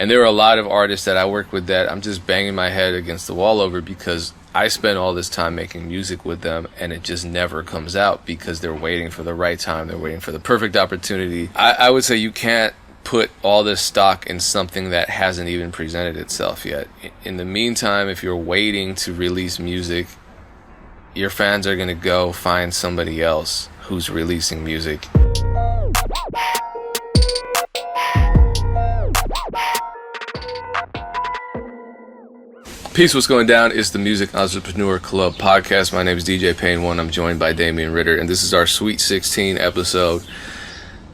And there are a lot of artists that I work with that I'm just banging my head against the wall over because I spend all this time making music with them and it just never comes out because they're waiting for the right time. They're waiting for the perfect opportunity. I would say you can't put all this stock in something that hasn't even presented itself yet. In the meantime, if you're waiting to release music, your fans are going to go find somebody else who's releasing music. Peace, what's going down? It's the Music Entrepreneur Club podcast. My name is DJ Payne One. I'm joined by Damian Ritter, and this is our Sweet 16 episode.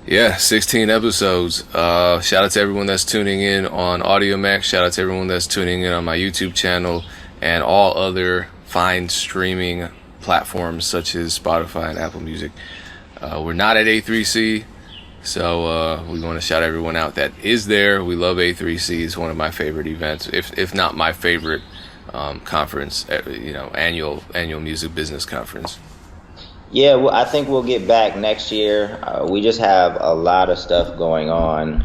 Yeah, 16 episodes. Shout out to everyone that's tuning in on Audio MEC. Shout out to everyone that's tuning in on my YouTube channel and all other fine streaming platforms such as Spotify and Apple Music. We're not at A3C, so we want to shout everyone out that is there. We love A3C. It's one of my favorite events, if not my favorite conference. Annual music business conference. Yeah, well, I think we'll get back next year. We just have a lot of stuff going on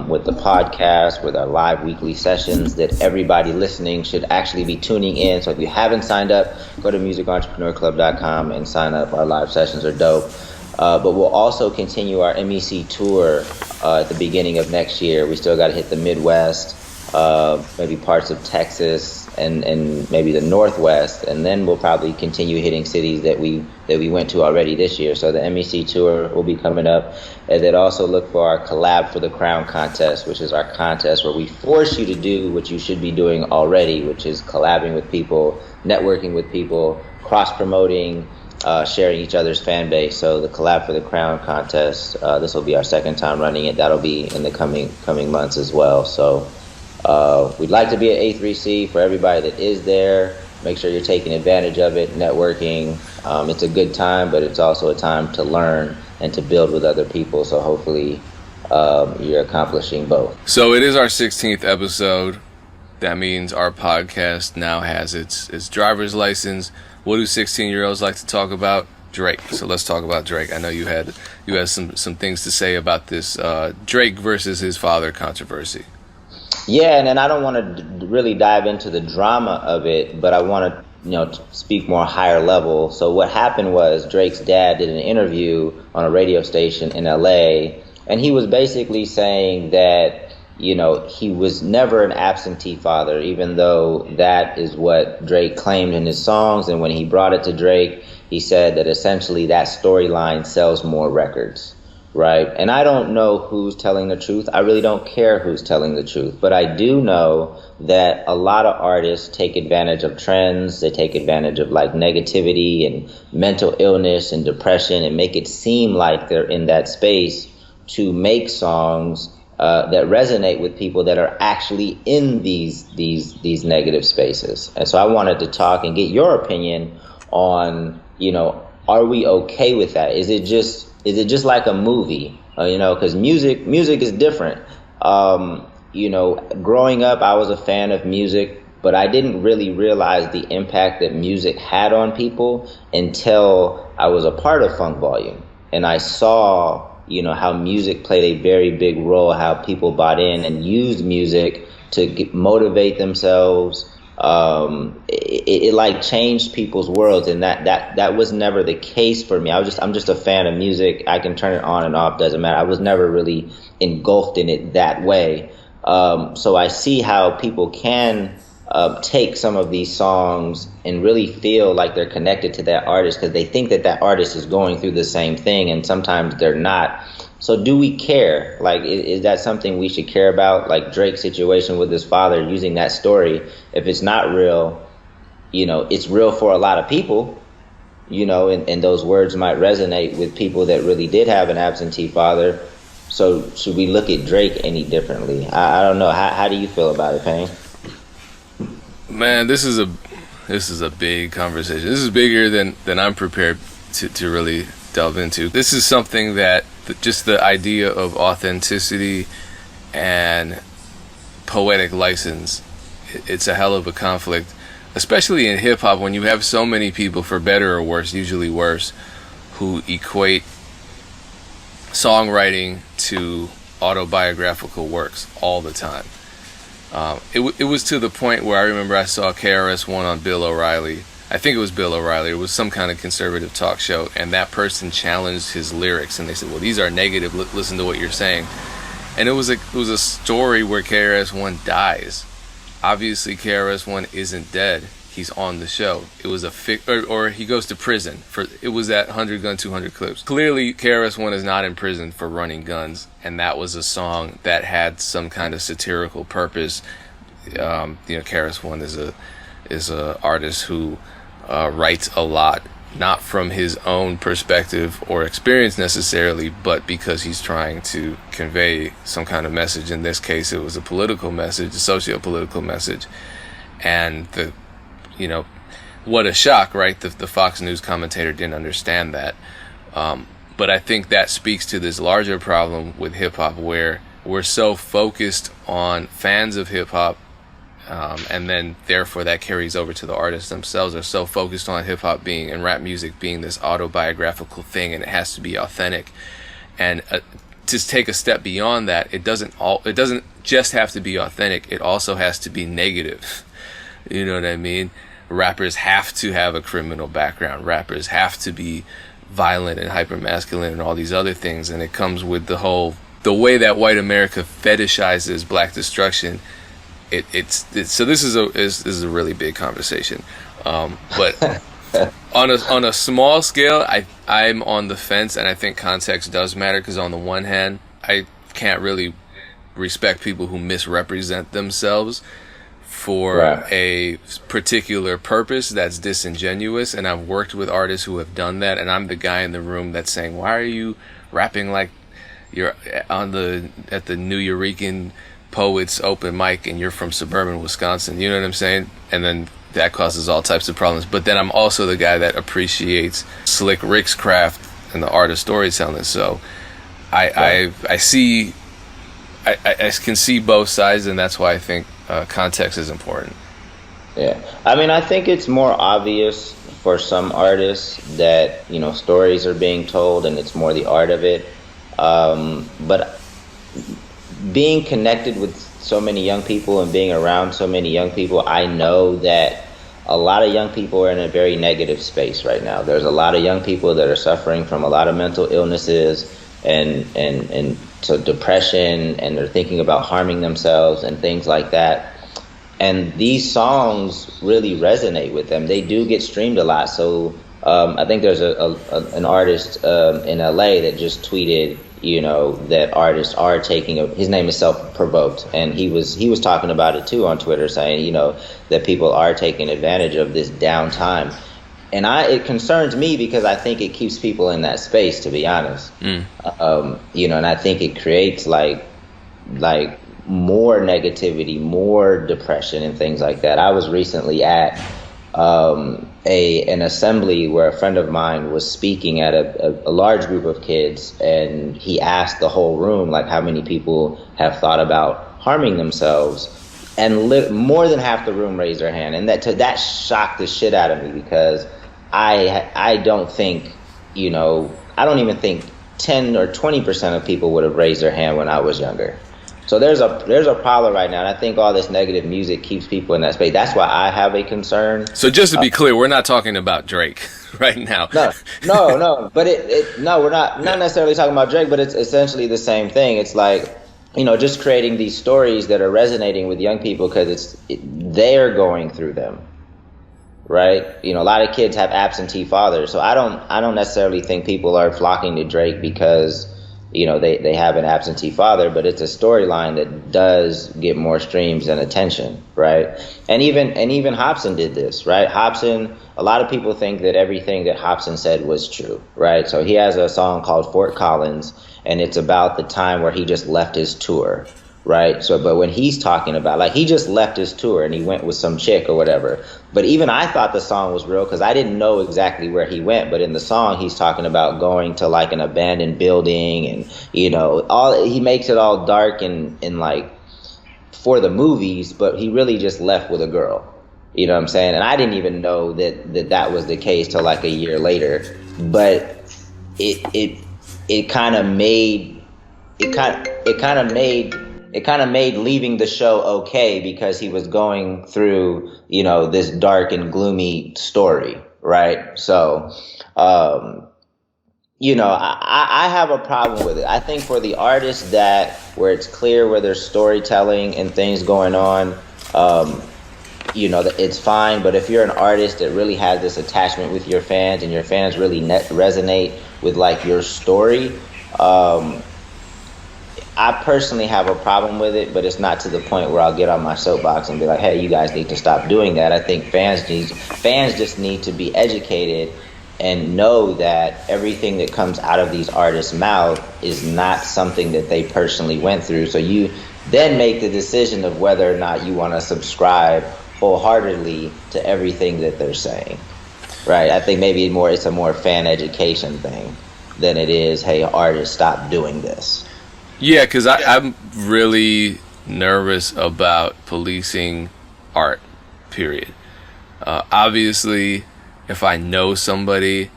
with the podcast, with our live weekly sessions that everybody listening should actually be tuning in. So if you haven't signed up, go to musicentrepreneurclub.com and sign up. Our live sessions are dope. But we'll also continue our MEC tour at the beginning of next year. We still got to hit the Midwest, maybe parts of Texas and maybe the Northwest, and then we'll probably continue hitting cities that we went to already this year. So the MEC tour will be coming up, and then also look for our Collab for the Crown contest, which is our contest where we force you to do what you should be doing already, which is collabing with people, networking with people, cross-promoting, sharing each other's fan base. So the Collab for the Crown contest, this will be our second time running it. That'll be in the coming months as well. So we'd like to be at A3C for everybody that is there. Make sure you're taking advantage of it, networking. It's a good time, but it's also a time to learn and to build with other people. So hopefully you're accomplishing both. So it is our 16th episode. That means our podcast now has its driver's license. What do 16-year-olds like to talk about? Drake. So let's talk about Drake. I know you had some things to say about this Drake versus his father controversy. Yeah, and then I don't want to really dive into the drama of it, but I want to, speak more higher level. So what happened was Drake's dad did an interview on a radio station in LA, and he was basically saying that, he was never an absentee father, even though that is what Drake claimed in his songs. And when he brought it to Drake, he said that essentially that storyline sells more records. Right. And I don't know who's telling the truth. I really don't care who's telling the truth. But I do know that a lot of artists take advantage of trends. They take advantage of negativity and mental illness and depression and make it seem like they're in that space to make songs that resonate with people that are actually in these negative spaces. And so I wanted to talk and get your opinion on, are we okay with that? Is it just like a movie? Because music is different. Growing up, I was a fan of music, but I didn't really realize the impact that music had on people until I was a part of Funk Volume. And I saw, how music played a very big role, how people bought in and used music to motivate themselves. It changed people's worlds, and that was never the case for me. I'm just a fan of music. I can turn it on and off, doesn't matter. I was never really engulfed in it that way. So I see how people can take some of these songs and really feel like they're connected to that artist because they think that artist is going through the same thing, and sometimes they're not. So do we care? Is that something we should care about? Like Drake's situation with his father, using that story. If it's not real, it's real for a lot of people, and those words might resonate with people that really did have an absentee father. So should we look at Drake any differently? I don't know. How do you feel about it, Payne? Man, this is a big conversation. This is bigger than I'm prepared to really delve into. This is something that just the idea of authenticity and poetic license, it's a hell of a conflict, especially in hip hop when you have so many people, for better or worse, usually worse, who equate songwriting to autobiographical works all the time. It was to the point where I remember I saw KRS-One on Bill O'Reilly. I think it was Bill O'Reilly. It was some kind of conservative talk show, and that person challenged his lyrics, and they said, "Well, these are negative. Listen to what you're saying." And it was a story where KRS-One dies. Obviously, KRS-One isn't dead. He's on the show. It was or he goes to prison for. It was that 100 gun 200 clips. Clearly, KRS-One is not in prison for running guns, and that was a song that had some kind of satirical purpose. KRS-One is a artist who writes a lot, not from his own perspective or experience necessarily, but because he's trying to convey some kind of message. In this case, it was a political message, a socio-political message, and what a shock, right? The Fox News commentator didn't understand that. But I think that speaks to this larger problem with hip-hop, where we're so focused on fans of hip-hop, and then therefore that carries over to the artists themselves, are so focused on hip-hop being and rap music being this autobiographical thing, and it has to be authentic. And to take a step beyond that, it doesn't just have to be authentic, it also has to be negative. You know what I mean? Rappers have to have a criminal background. Rappers have to be violent and hypermasculine and all these other things. And it comes with the way that white America fetishizes black destruction. So this is a really big conversation. But on a small scale, I'm on the fence, and I think context does matter, because on the one hand, I can't really respect people who misrepresent themselves for a particular purpose that's disingenuous, and I've worked with artists who have done that, and I'm the guy in the room that's saying, why are you rapping like you're at the New Eurekan Poets open mic and you're from suburban Wisconsin? You know what I'm saying? And then that causes all types of problems. But then I'm also the guy that appreciates Slick Rick's craft and the art of storytelling. So I can see both sides, and that's why I think context is important. Yeah, I mean, I think it's more obvious for some artists that stories are being told, and it's more the art of it. But being connected with so many young people and being around so many young people, I know that a lot of young people are in a very negative space right now. There's a lot of young people that are suffering from a lot of mental illnesses and so depression, and they're thinking about harming themselves and things like that. And these songs really resonate with them. They do get streamed a lot. So I think there's an artist in LA that just tweeted, that artists are his name is Self-Provoked, and he was talking about it too on Twitter, saying, that people are taking advantage of this downtime. And it concerns me, because I think it keeps people in that space, to be honest. And I think it creates like more negativity, more depression, and things like that. I was recently at an assembly where a friend of mine was speaking at a large group of kids, and he asked the whole room, like, how many people have thought about harming themselves, and more than half the room raised their hand, and that shocked the shit out of me, because I don't think, I don't even think 10 or 20% of people would have raised their hand when I was younger. So there's a problem right now, and I think all this negative music keeps people in that space. That's why I have a concern. So just to be clear, we're not talking about Drake right now. No. But we're not necessarily talking about Drake, but it's essentially the same thing. It's like, just creating these stories that are resonating with young people, because they're going through them, right? A lot of kids have absentee fathers, so I don't necessarily think people are flocking to Drake because they have an absentee father, but it's a storyline that does get more streams and attention, right? And even Hobson did this, right? Hobson, a lot of people think that everything that Hobson said was true, right? So he has a song called Fort Collins, and it's about the time where he just left his tour, right? So, but when he's talking about, like, he just left his tour and he went with some chick or whatever. But even I thought the song was real, because I didn't know exactly where he went. But in the song, he's talking about going to like an abandoned building, and he makes it all dark and like for the movies. But he really just left with a girl. You know what I'm saying? And I didn't even know that was the case till like a year later. But it kind of made it kind of made leaving the show okay because he was going through, this dark and gloomy story, right? So, I have a problem with it. I think for the artists where it's clear where there's storytelling and things going on, that it's fine. But if you're an artist that really has this attachment with your fans and your fans really resonate with like your story, I personally have a problem with it, but it's not to the point where I'll get on my soapbox and be like, hey, you guys need to stop doing that. I think fans just need to be educated and know that everything that comes out of these artists' mouth is not something that they personally went through. So you then make the decision of whether or not you want to subscribe wholeheartedly to everything that they're saying. Right? I think maybe it's a more fan education thing than it is, hey, artists, stop doing this. Yeah, because I'm really nervous about policing art, period. Obviously, if I know somebody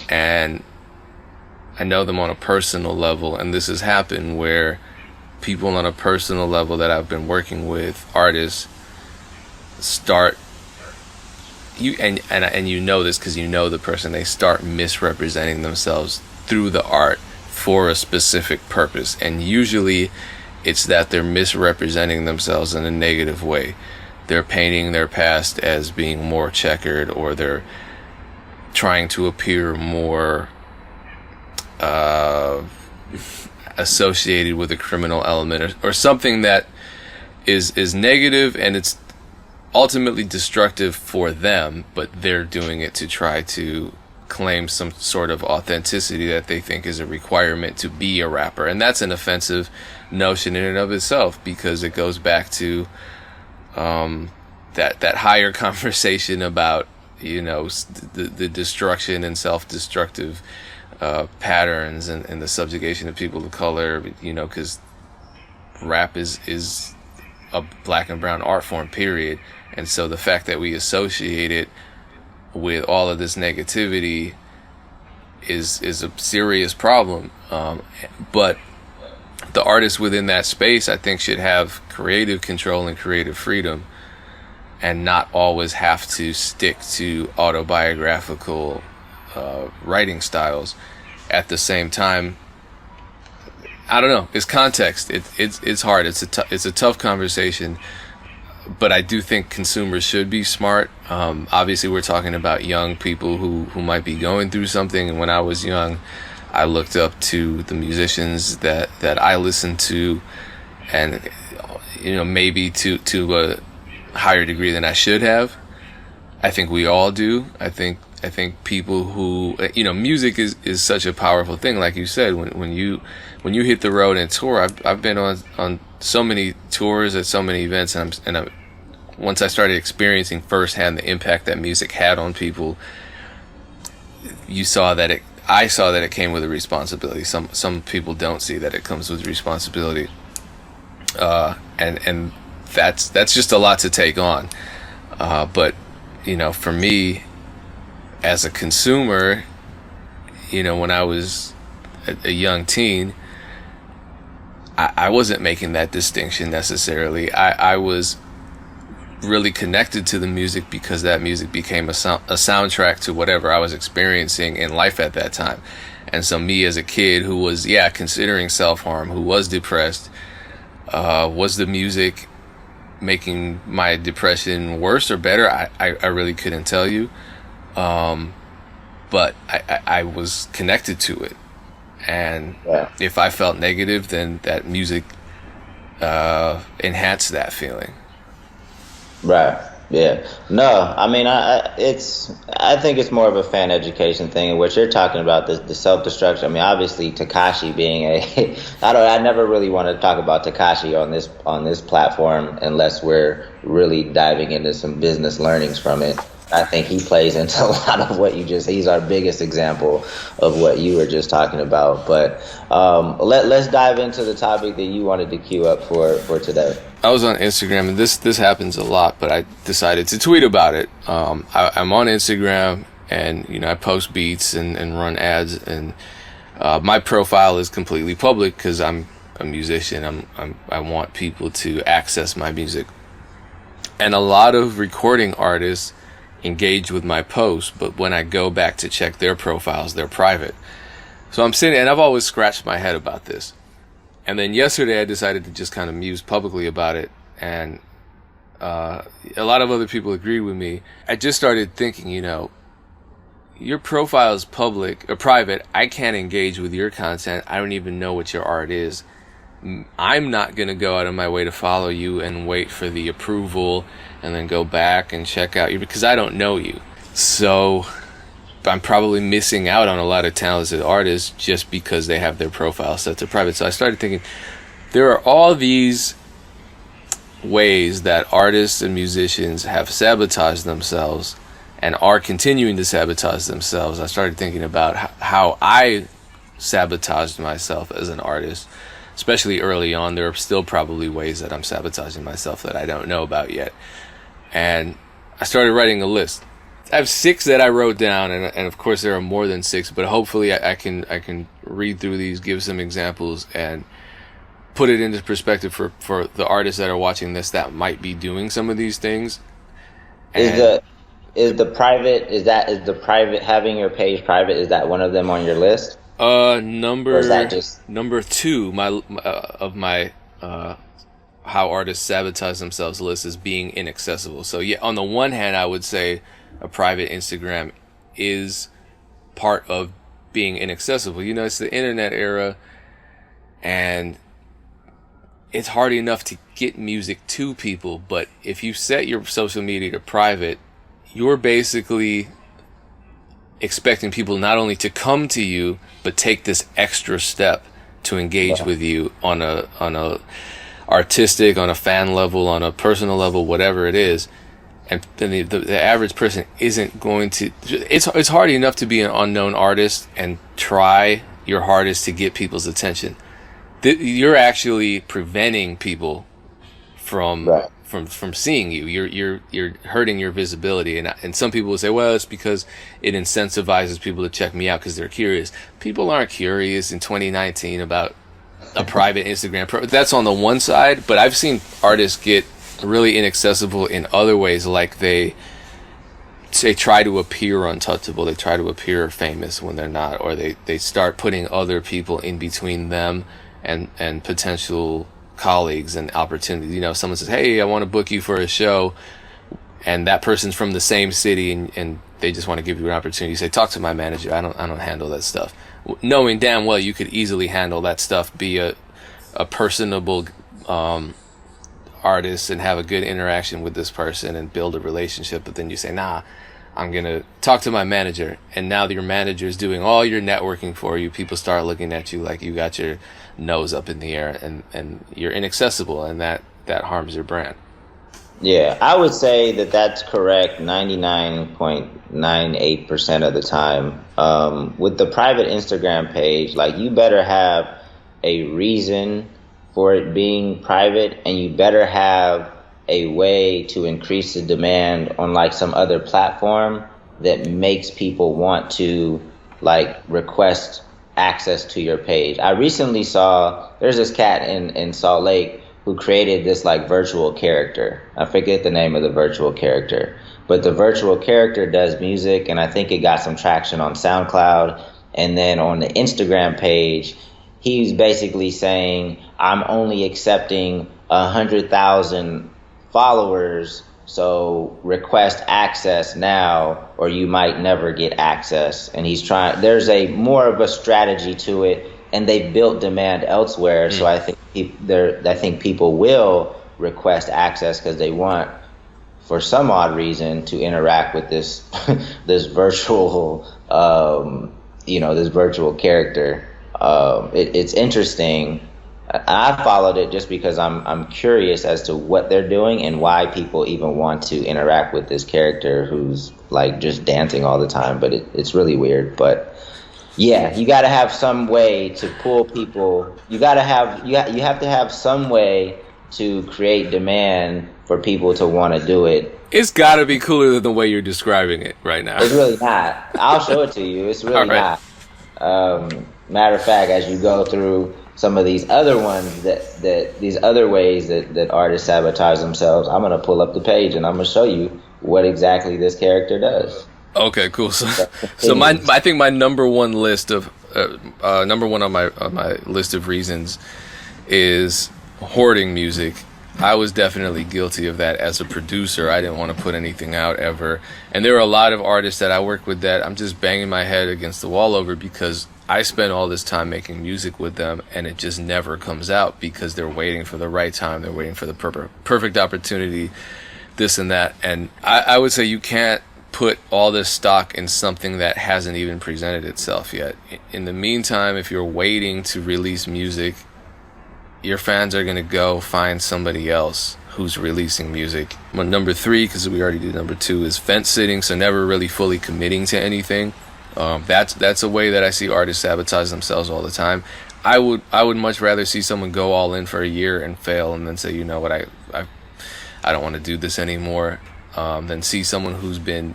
and I know them on a personal level, and this has happened where people on a personal level that I've been working with, artists, start, and you know this because you know the person, they start misrepresenting themselves through the art for a specific purpose, and usually it's that they're misrepresenting themselves in a negative way. They're painting their past as being more checkered, or they're trying to appear more associated with a criminal element, or something that is negative, and it's ultimately destructive for them, but they're doing it to try to claim some sort of authenticity that they think is a requirement to be a rapper. And that's an offensive notion in and of itself, because it goes back to that higher conversation about the destruction and self-destructive patterns and the subjugation of people of color, because rap is a black and brown art form, period. And so the fact that we associate it with all of this negativity is a serious problem. But the artists within that space, I think, should have creative control and creative freedom, and not always have to stick to autobiographical writing styles. At the same time, I don't know, it's context. It's hard. It's a tough conversation. But I do think consumers should be smart. Obviously, we're talking about young people who might be going through something. And when I was young, I looked up to the musicians that I listened to, and maybe to a higher degree than I should have. I think we all do. I think people who music is such a powerful thing. Like you said, when you hit the road and tour, I've been on so many tours at so many events, and once I started experiencing firsthand the impact that music had on people, I saw that it came with a responsibility. Some people don't see that it comes with responsibility, and that's just a lot to take on. But for me, as a consumer, when I was a young teen, I wasn't making that distinction necessarily. I was really connected to the music because that music became a soundtrack to whatever I was experiencing in life at that time. And so me as a kid who was considering self-harm, who was depressed, was the music making my depression worse or better? I really couldn't tell you. But I was connected to it. And if I felt negative, then that music enhanced that feeling. Right. Yeah. No, I mean, I think it's more of a fan education thing. And what you're talking about, the self-destruction. I mean, obviously, Tekashi being I never really want to talk about Tekashi on this platform unless we're really diving into some business learnings from it. I think he plays into a lot of what he's our biggest example of what you were just talking about. But let's dive into the topic that you wanted to queue up for today. I was on Instagram, and this happens a lot, but I decided to tweet about it. I'm on Instagram, and I post beats and run ads, and my profile is completely public because I'm a musician. I want people to access my music. And a lot of recording artists engage with my posts, but when I go back to check their profiles, they're private. So I'm sitting, and I've always scratched my head about this. And then yesterday I decided to just kind of muse publicly about it, and a lot of other people agreed with me. I just started thinking, your profile is public or private. I can't engage with your content. I don't even know what your art is. I'm not going to go out of my way to follow you and wait for the approval and then go back and check out you because I don't know you. So I'm probably missing out on a lot of talented artists just because they have their profile set to private. So I started thinking, there are all these ways that artists and musicians have sabotaged themselves and are continuing to sabotage themselves. I started thinking about how I sabotaged myself as an artist, especially early on. There are still probably ways that I'm sabotaging myself that I don't know about yet. And I started writing a list. I have 6 that I wrote down, and of course there are more than 6, but hopefully I can read through these, give some examples, and put it into perspective for the artists that are watching this that might be doing some of these things. Is the private having your page private, is that one of them on your list? Number, or is that just number 2 of my how artists sabotage themselves list is being inaccessible. So yeah, on the one hand, I would say a private Instagram is part of being inaccessible. It's the internet era, and it's hard enough to get music to people, but if you set your social media to private, you're basically expecting people not only to come to you, but take this extra step to engage with you on a artistic, on a fan level, on a personal level, whatever it is. And then the average person isn't going to. It's hard enough to be an unknown artist and try your hardest to get people's attention. You're actually preventing people from seeing you. You're hurting your visibility, and some people will say, well, it's because it incentivizes people to check me out because they're curious. People aren't curious in 2019 about a private Instagram. That's on the one side, but I've seen artists get really inaccessible in other ways, like they try to appear untouchable, they try to appear famous when they're not, or they start putting other people in between them and potential colleagues and opportunities. Someone says, hey, I want to book you for a show, and that person's from the same city, and they just want to give you an opportunity. You say, talk to my manager. I don't handle that stuff, knowing damn well you could easily handle that stuff, be a personable artist and have a good interaction with this person and build a relationship. But then you say, nah, I'm gonna talk to my manager, and now your manager is doing all your networking for you. People start looking at you like you got your nose up in the air, and you're inaccessible, and that harms your brand. Yeah, I would say that's correct 99.98% of the time. With the private Instagram page, like, you better have a reason for it being private, and you better have a way to increase the demand on like some other platform that makes people want to like request access to your page. I recently saw there's this cat in Salt Lake who created this like virtual character. I forget the name of the virtual character, but the virtual character does music, and I think it got some traction on SoundCloud. And then on the Instagram page, he's basically saying, I'm only accepting 100,000 followers, so request access now or you might never get access. And there's a more of a strategy to it, and they built demand elsewhere. So I think people will request access because they want, for some odd reason, to interact with this this virtual this virtual character. It's interesting. I followed it just because I'm curious as to what they're doing and why people even want to interact with this character who's like just dancing all the time. But it's really weird. But yeah, you got to have some way to pull people. You have to have some way to create demand for people to want to do it. It's got to be cooler than the way you're describing it right now. It's really not. I'll show it to you. It's really not. Matter of fact, as you go through some of these other ones that these other ways that artists sabotage themselves, I'm gonna pull up the page and I'm gonna show you what exactly this character does. Okay, cool. So I think my number one list of number one on my list of reasons is hoarding music. I was definitely guilty of that as a producer. I didn't want to put anything out ever. And there are a lot of artists that I work with that I'm just banging my head against the wall over because I spend all this time making music with them and it just never comes out because they're waiting for the right time. They're waiting for the perfect opportunity, this and that. And I would say you can't put all this stock in something that hasn't even presented itself yet. In the meantime, if you're waiting to release music, your fans are going to go find somebody else who's releasing music. Well, number 3, because we already did number 2, is fence sitting, so never really fully committing to anything. That's a way that I see artists sabotage themselves all the time. I would much rather see someone go all in for a year and fail and then say, you know what, I don't want to do this anymore, than see someone who's been,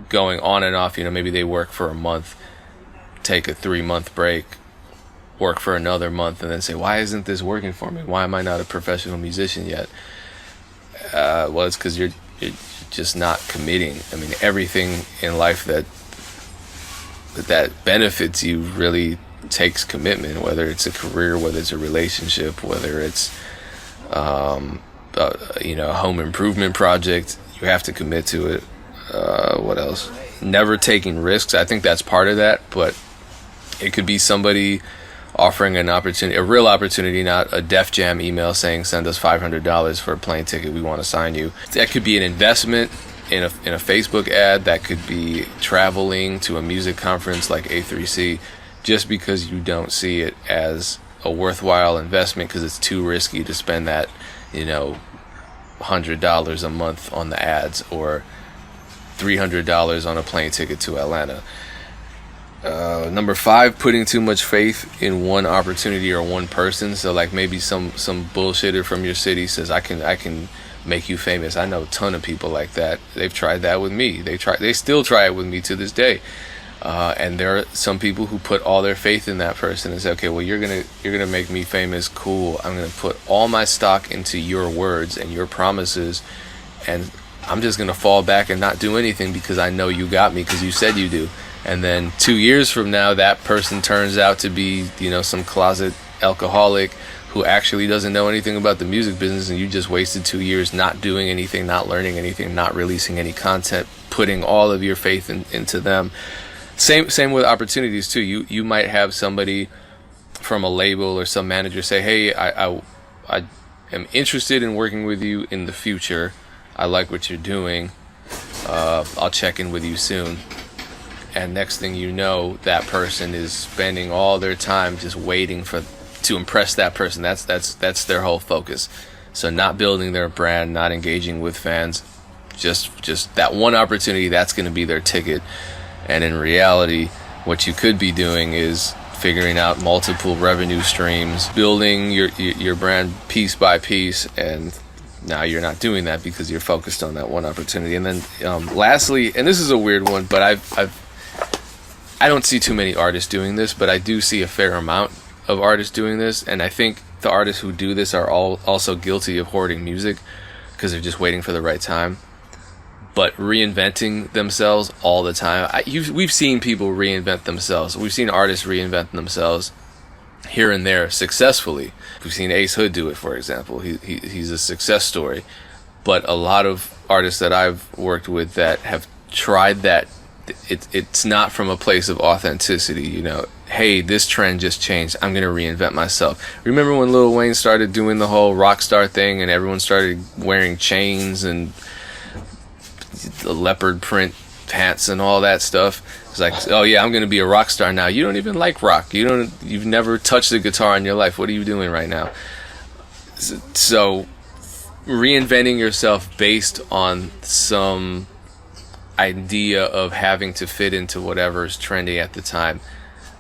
going on and off. Maybe they work for a month, take a 3-month break, work for another month, and then say, why isn't this working for me? Why am I not a professional musician yet? Well, it's because you're just not committing. I mean, everything in life that benefits you really takes commitment, whether it's a career, whether it's a relationship, whether it's a home improvement project. You have to commit to it. What else? Never taking risks. I think that's part of that, but it could be somebody offering an opportunity, a real opportunity, not a Def Jam email saying send us $500 for a plane ticket, we want to sign you. That could be an investment in a Facebook ad. That could be traveling to a music conference like A3C, just because you don't see it as a worthwhile investment because it's too risky to spend that $100 a month on the ads or $300 on a plane ticket to Atlanta. Number 5, putting too much faith in one opportunity or one person. So like maybe some bullshitter from your city says, I can make you famous. I know a ton of people like that. They've tried that with me. They still try it with me to this day. And there are some people who put all their faith in that person and say, okay, well, you're gonna make me famous. Cool. I'm gonna put all my stock into your words and your promises, and I'm just gonna fall back and not do anything because I know you got me because you said you do. And then 2 years from now, that person turns out to be, some closet alcoholic who actually doesn't know anything about the music business, and you just wasted 2 years not doing anything, not learning anything, not releasing any content, putting all of your faith into them. Same with opportunities too. You might have somebody from a label or some manager say, hey, I am interested in working with you in the future. I like what you're doing. I'll check in with you soon. And next thing you know, that person is spending all their time just waiting to impress that person. That's their whole focus. So not building their brand, not engaging with fans, just that one opportunity, that's going to be their ticket. And in reality, what you could be doing is figuring out multiple revenue streams, building your brand piece by piece, and now you're not doing that because you're focused on that one opportunity. And then lastly, and this is a weird one, but I don't see too many artists doing this, but I do see a fair amount of artists doing this, and I think the artists who do this are all also guilty of hoarding music because they're just waiting for the right time, but reinventing themselves all the time. We've seen people reinvent themselves. We've seen artists reinvent themselves here and there successfully. We've seen Ace Hood do it, for example. He's a success story. But a lot of artists that I've worked with that have tried that, it's not from a place of authenticity. Hey, this trend just changed, I'm gonna reinvent myself. Remember when Lil Wayne started doing the whole rock star thing and everyone started wearing chains and the leopard print pants and all that stuff? It's like, oh yeah, I'm gonna be a rock star now. You don't even like rock. You've never touched a guitar in your life. What are you doing right now? So reinventing yourself based on some idea of having to fit into whatever's trendy at the time,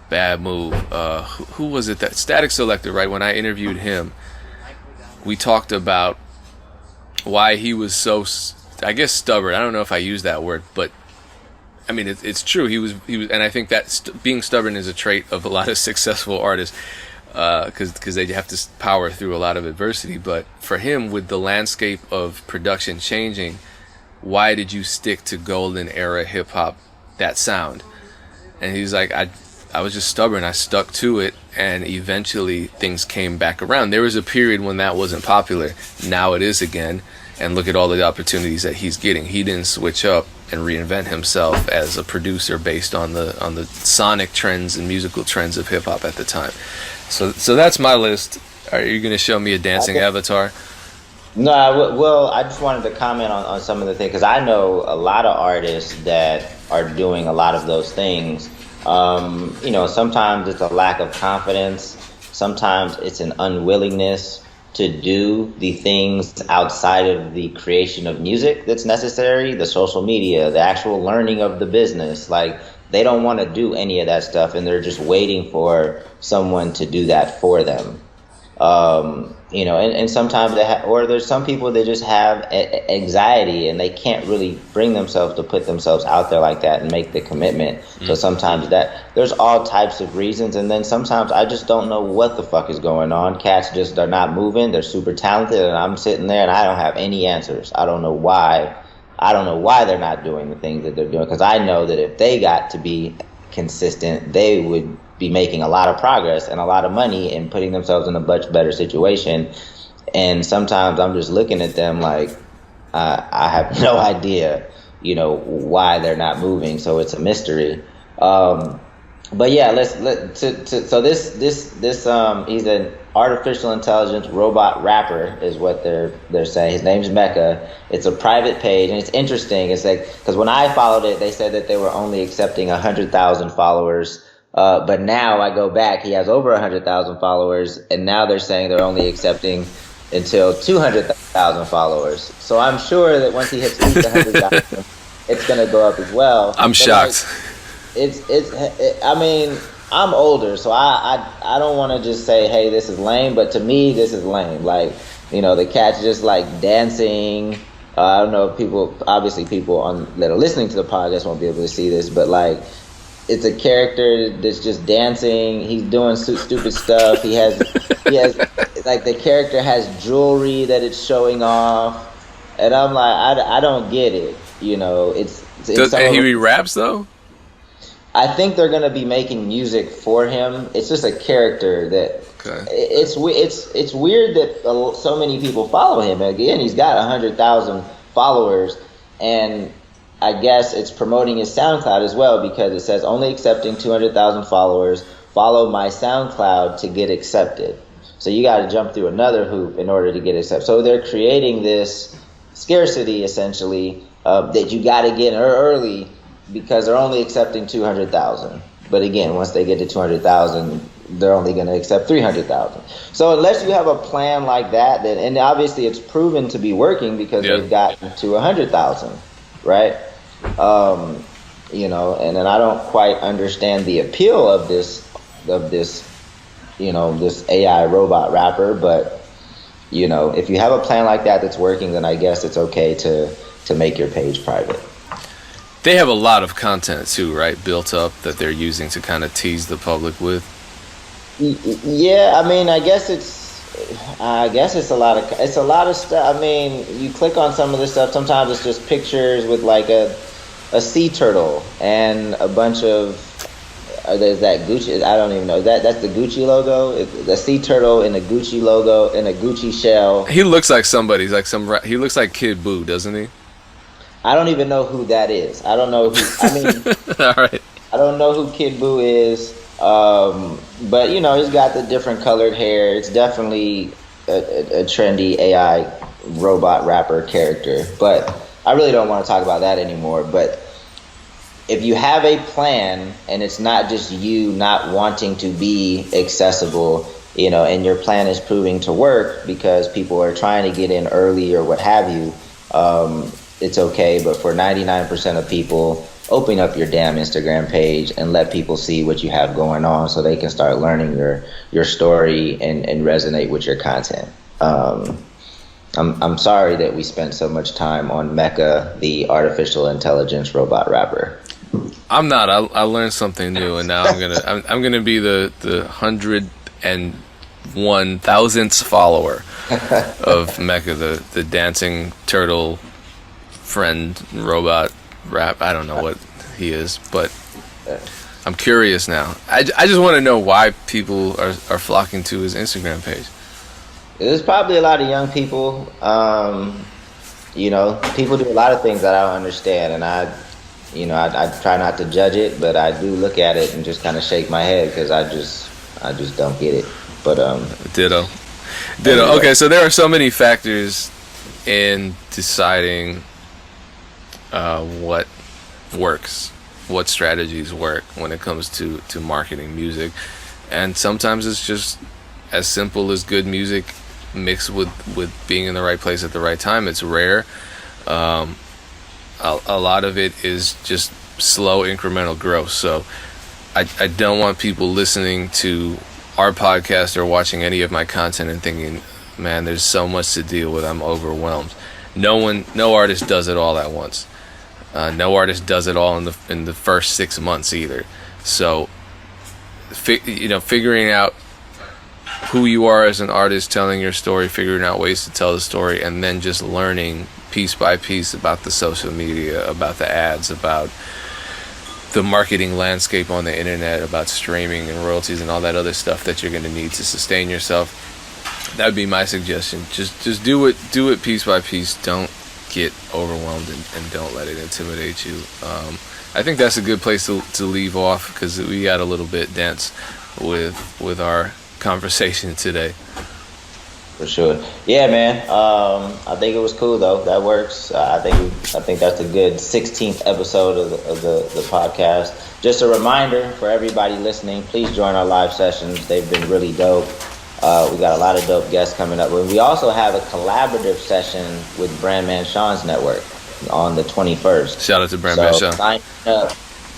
bad move. Who was it? That Static Selector, right? When I interviewed him, we talked about why he was so, I guess, stubborn. I don't know if I use that word, but I mean, it's true. He was, and I think that being stubborn is a trait of a lot of successful artists. because they have to power through a lot of adversity. But for him, with the landscape of production changing, why did you stick to golden era hip hop, that sound? And he's like, I was just stubborn. I stuck to it, and eventually things came back around. There was a period when that wasn't popular. Now it is again, and look at all the opportunities that he's getting. He didn't switch up and reinvent himself as a producer based on the sonic trends and musical trends of hip hop at the time. So that's my list. Are you going to show me a dancing avatar? No, well, I just wanted to comment on some of the things, because I know a lot of artists that are doing a lot of those things. Sometimes it's a lack of confidence. Sometimes it's an unwillingness to do the things outside of the creation of music that's necessary, the social media, the actual learning of the business. Like, they don't want to do any of that stuff, and they're just waiting for someone to do that for them. And sometimes or there's some people that just have anxiety, and they can't really bring themselves to put themselves out there like that and make the commitment. So sometimes there's all types of reasons. And then sometimes I just don't know what the fuck is going on. Cats just are not moving. They're super talented, and I'm sitting there and I don't have any answers. I don't know why they're not doing the things that they're doing, because I know that if they got to be consistent, they would be making a lot of progress and a lot of money and putting themselves in a much better situation. And sometimes I'm just looking at them like, I have no idea, why they're not moving. So it's a mystery. But yeah, so this he's an artificial intelligence robot rapper is what they're saying. His name's MEC. It's a private page, and it's interesting. It's like, because when I followed it, they said that they were only accepting 100,000 followers. But now I go back, he has over 100,000 followers, and now they're saying they're only accepting until 200,000 followers. So I'm sure that once he hits at least 100,000, it's going to go up as well. I'm shocked. I mean, I'm older, so I don't want to just say, hey, this is lame, but to me, this is lame. Like, the cat's just like dancing. I don't know if people that are listening to the podcast won't be able to see this, but like, it's a character that's just dancing. He's doing stupid stuff. He has like, the character has jewelry that it's showing off, and I'm like, I don't get it. And he raps though? I think they're gonna be making music for him. It's just a character that. Okay. It's weird that so many people follow him. Again, he's got 100,000 followers, and I guess it's promoting his SoundCloud as well, because it says only accepting 200,000 followers. Follow my SoundCloud to get accepted. So you got to jump through another hoop in order to get accepted. So they're creating this scarcity, essentially, that you got to get early, because they're only accepting 200,000. But again, once they get to 200,000, they're only going to accept 300,000. So unless you have a plan like that, and obviously it's proven to be working, because they've gotten to 100,000. Right? And then I don't quite understand the appeal of this, this AI robot rapper. But, if you have a plan like that that's working, then I guess it's okay to make your page private. They have a lot of content too, right? Built up that they're using to kind of tease the public with. Yeah, I mean, I guess it's a lot of stuff. I mean, you click on some of this stuff. Sometimes it's just pictures with like a sea turtle and a bunch of. There's that Gucci. I don't even know. That's the Gucci logo. The sea turtle in a Gucci logo in a Gucci shell. He looks like somebody's like he looks like Kid Buu, doesn't he? I don't even know who that is. I don't know who. I mean, all right. I don't know who Kid Buu is. But he's got the different colored hair. It's definitely a trendy AI robot rapper character. But I really don't want to talk about that anymore. But if you have a plan, and it's not just you not wanting to be accessible, and your plan is proving to work because people are trying to get in early or what have you, it's okay. But for 99% of people, open up your damn Instagram page and let people see what you have going on, so they can start learning your story and resonate with your content. I'm sorry that we spent so much time on MEC, the artificial intelligence robot rapper. I'm not. I learned something new, and now I'm gonna be the and 1,000th follower of Mecha, the dancing turtle friend robot rap. I don't know what he is, but I'm curious now. I just want to know why people are flocking to his Instagram page. There's probably a lot of young people. People do a lot of things that I don't understand, and I try not to judge it, but I do look at it and just kind of shake my head because I just don't get it. But Ditto. Okay, so there are so many factors in deciding what works, what strategies work when it comes to marketing music, and sometimes it's just as simple as good music mixed with being in the right place at the right time. It's rare. A lot of it is just slow incremental growth. So I don't want people listening to our podcast or watching any of my content and thinking, man, there's so much to deal with, I'm overwhelmed. No artist does it all at once. No artist does it all in the first 6 months either. So figuring out who you are as an artist, telling your story, figuring out ways to tell the story, and then just learning piece by piece about the social media, about the ads, about the marketing landscape on the internet, about streaming and royalties and all that other stuff that you're going to need to sustain yourself. That would be my suggestion. Just do it piece by piece. Don't get overwhelmed and don't let it intimidate you. I think that's a good place to leave off, because we got a little bit dense with our conversation today. For sure. Yeah, man. I think it was cool though. That works. I think that's a good 16th episode of the podcast. Just a reminder for everybody listening, please join our live sessions. They've been really dope. We got a lot of dope guests coming up. We also have a collaborative session with Brandman Sean's network on the 21st. Shout out to Brandman Sean.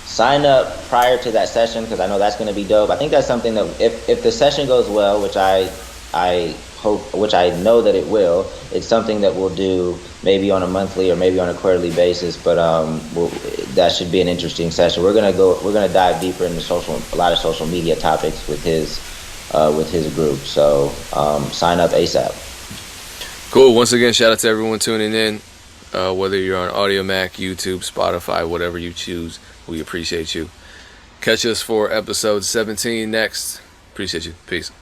Sign up prior to that session, because I know that's going to be dope. I think that's something that if the session goes well, which I hope, which I know that it will, it's something that we'll do maybe on a monthly or maybe on a quarterly basis. But that should be an interesting session. We're gonna dive deeper into a lot of social media topics with his group. So sign up ASAP. Cool. Once again, shout out to everyone tuning in. Whether you're on Audio Mac, YouTube, Spotify, whatever you choose, we appreciate you. Catch us for episode 17 next. Appreciate you. Peace.